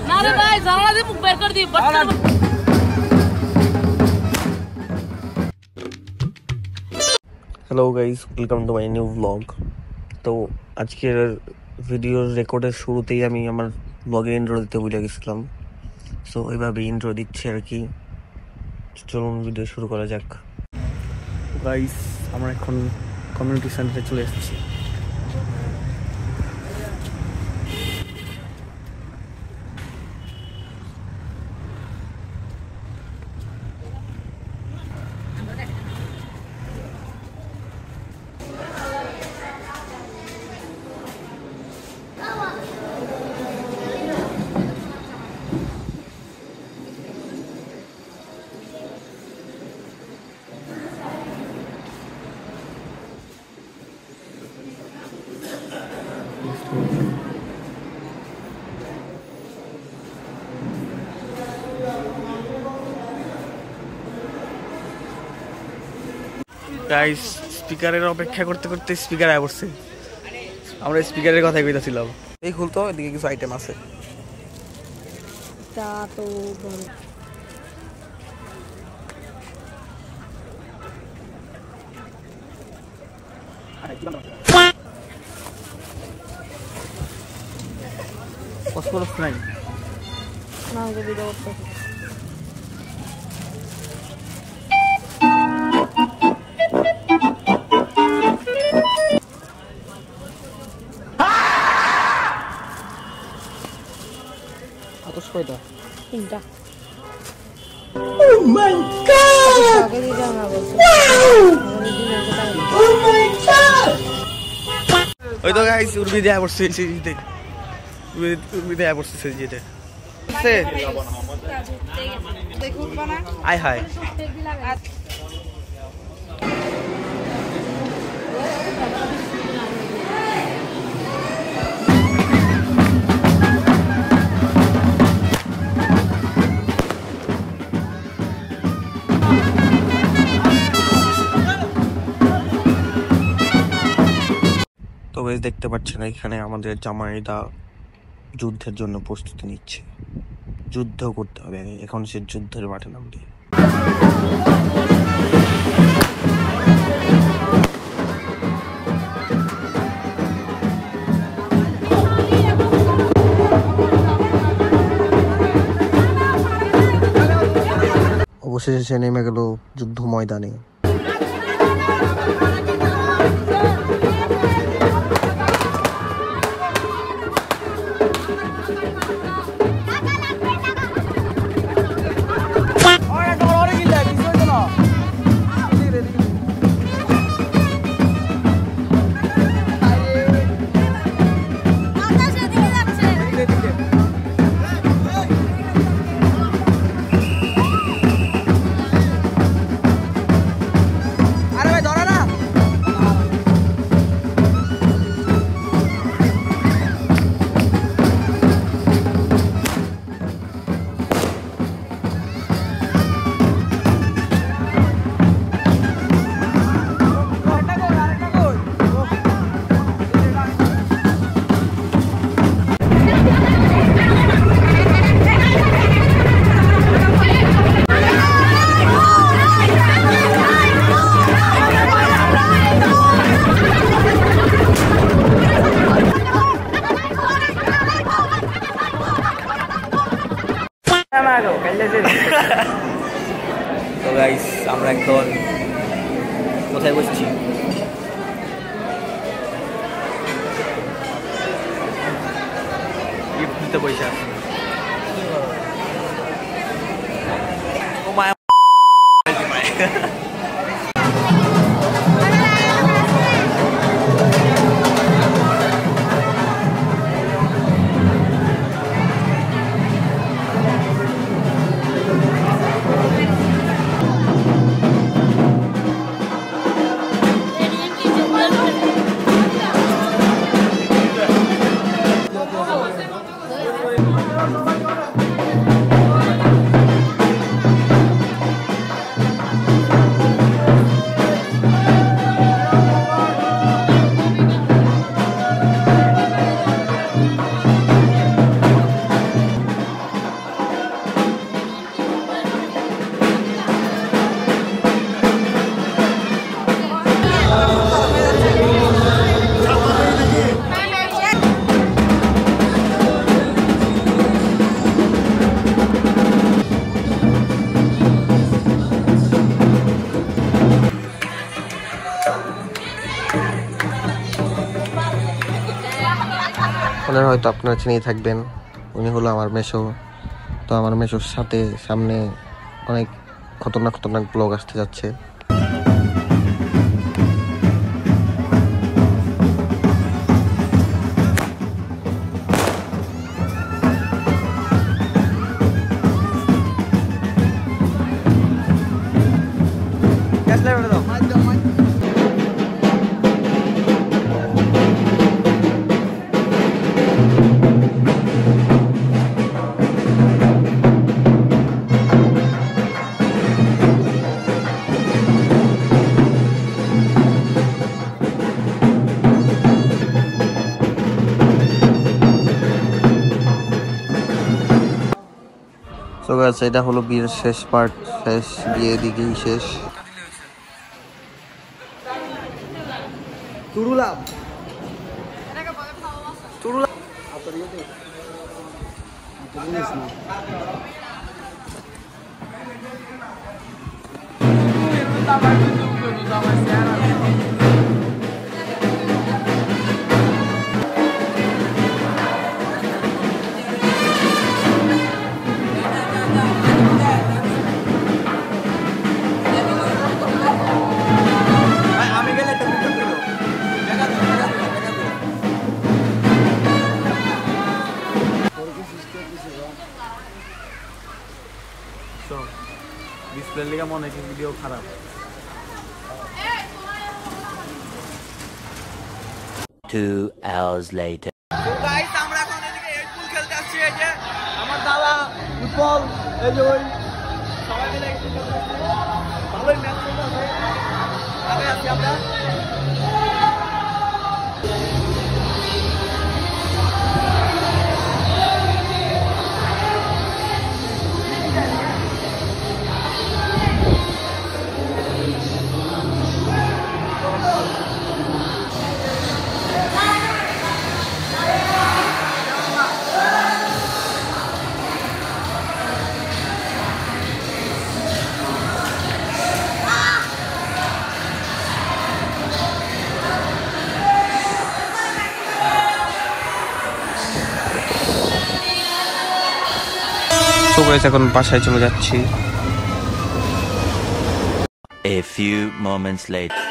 ना रे भाई ज़रा से मुख बेर कर दी hello guys, welcome to my new vlog. तो আজকের ভিডিওর রেকর্ডের শুরুতেই আমি আমার ব্লগে ইন্ট্রো দিতে ভুলে গেছিলাম। সো এইভাবে ইন্ট্রো দিচ্ছি আর কি। চলুন ভিডিও শুরু করা যাক। গাইস, আমরা এখন কমিউনিটি সেন্টারে চলে এসেছি। গাইস, স্পিকারের অপেক্ষা করতে করতে স্পিকার আয়া পড়ছে। আমরা স্পিকারের কথাই কইতাছিলাম। এই খুলতো, এদিকে কিছু আইটেম আছে। তা তো ফসফরাস নাই না যে ভিডিও করতে আতস কয়টা? তিনটা। Oh my god! আগে দিয়ে জানা বলছে Oh my god! ওই তো গাইস, উর্মি দেয়া পড়ছে সিজিতে। উর্মি দেয়া পড়ছে সিজিতে। সে দেখুন বানা আয় হায়। তো গাইস, দেখতে পাচ্ছেন এখানে আমাদের জামাইদা যুদ্ধের জন্য প্রস্তুতি নিচ্ছে। যুদ্ধ করতে হবে এখন, সে যুদ্ধের মাঠে নামবে। অবশেষে সে নেমে গেল যুদ্ধ ময়দানে। তো গাইস, আমরা এখন কোথায় বসছি? গিফট দিতে পয়সা ও মায়া। ওনারা হয়তো আপনারা চিনেই থাকবেন, উনি হলো আমার মেসো। তো আমার মেসোর সাথে সামনে অনেক খতরনাক খতরনাক ব্লগ আসতে যাচ্ছে। তো গাইস, এটা হলো বিয়ের শেষ পার্ট, শেষ বিয়ে দিকেই শেষ। তুরুলা তুরুলা ডিসপ্লে লিগা মনে হচ্ছে ভিডিও খারাপ। 2 hours later. তো গাইস, আমরা এখন এদিকে 8 পুল খেলতে আসছি। এই যে আমার দাদা ফুটবল, এই যে ওই সবাই মিলে ভালোই ম্যাচ চলতেছে। আগে আসি আমরা। তো গাইস, এখন বাসায় চলে যাচ্ছি। A few moments later.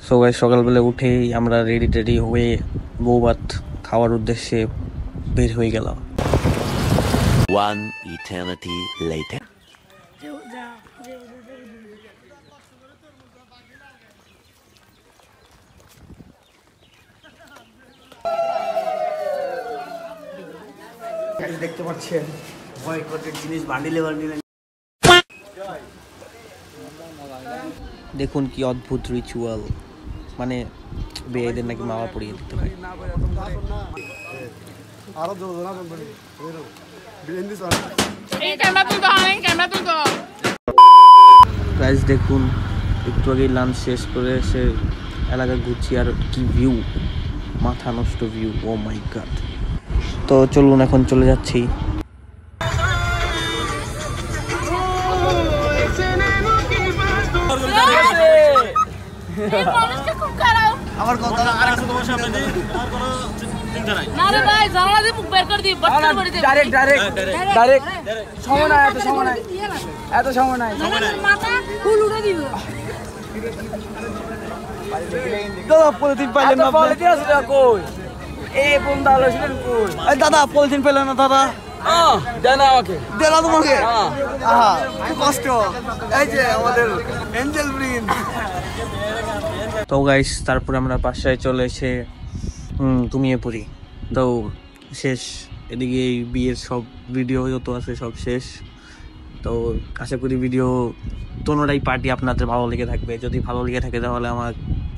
So guys, সকালবেলা উঠেই আমরা রেডি টেডি হয়ে বউ ভাত খাওয়ার উদ্দেশ্যে বের হয়ে গেলাম। 1 eternity later. দেখতে পাচ্ছেন বয়কটের জিনিস বান্ডিলে বান্ডিলে। দেখুন কি অদ্ভুত রিচুয়াল, মানে বিয়েদের নাকি মালা পরিয়ে দিতে হয়। গাইস দেখুন, একটু আগে লাঞ্চ শেষ করে এসে এলাকা ঘুরছি, আর কি ভিউ, মাথা নষ্ট ভিউ, ও মাই গড। তো চলুন এখন চলে যাচ্ছি। আমার কথা আরেকটা তোমার সামনে দিই, তোমার কোনো চিন্তা নাই। না রে ভাই, জানালা দিয়ে মুখ বের করে দিই, বাচ্চা করে দিই। ডাইরেক্ট সময় নাই, এত সময় নাই, এত সময় নাই। মাথা ফুল উড়ে দিব। দাদা পলিথিন পাইলেন না? পলিথিন আছে কই? এই বন্ধা লইছিলেন কই? এই দাদা পলিথিন পেলেন না দাদা? দেন তোমাকে আহা কি কষ্ট এই যে আমাদের এঞ্জেল প্রিন্স। তো গাইস তারপরে আমরা বাসায় চলে এসে ঘুমিয়ে পড়ি। তো শেষ, এদিকে এই বিয়ের সব ভিডিও যত আছে সব শেষ। তো আশা করি ভিডিও দোনোটাই পার্টি আপনাদের ভালো লেগে থাকবে। যদি ভালো লেগে থাকে তাহলে আমার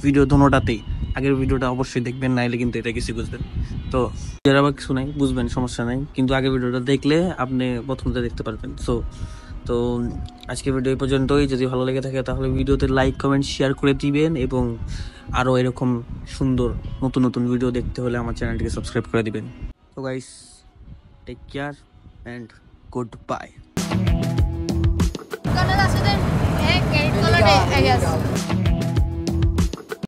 ভিডিও দোনোটাতেই আগের ভিডিওটা অবশ্যই দেখবেন, নাইলে কিন্তু এটা কিছু বুঝবেন। তো যারা আবার কিছু নাই বুঝবেন, সমস্যা নাই, কিন্তু আগের ভিডিওটা দেখলে আপনি প্রথমটা দেখতে পারবেন। তো আজকের ভিডিও এই পর্যন্তই। যদি ভালো লেগে থাকে তাহলে ভিডিওতে লাইক কমেন্ট শেয়ার করে দিবেন, এবং আরও এরকম সুন্দর নতুন নতুন ভিডিও দেখতে হলে আমার চ্যানেলটিকে সাবস্ক্রাইব করে দিবেন। তো guys, take care and good bye. Kalau dah sudah, kayak kalau deh,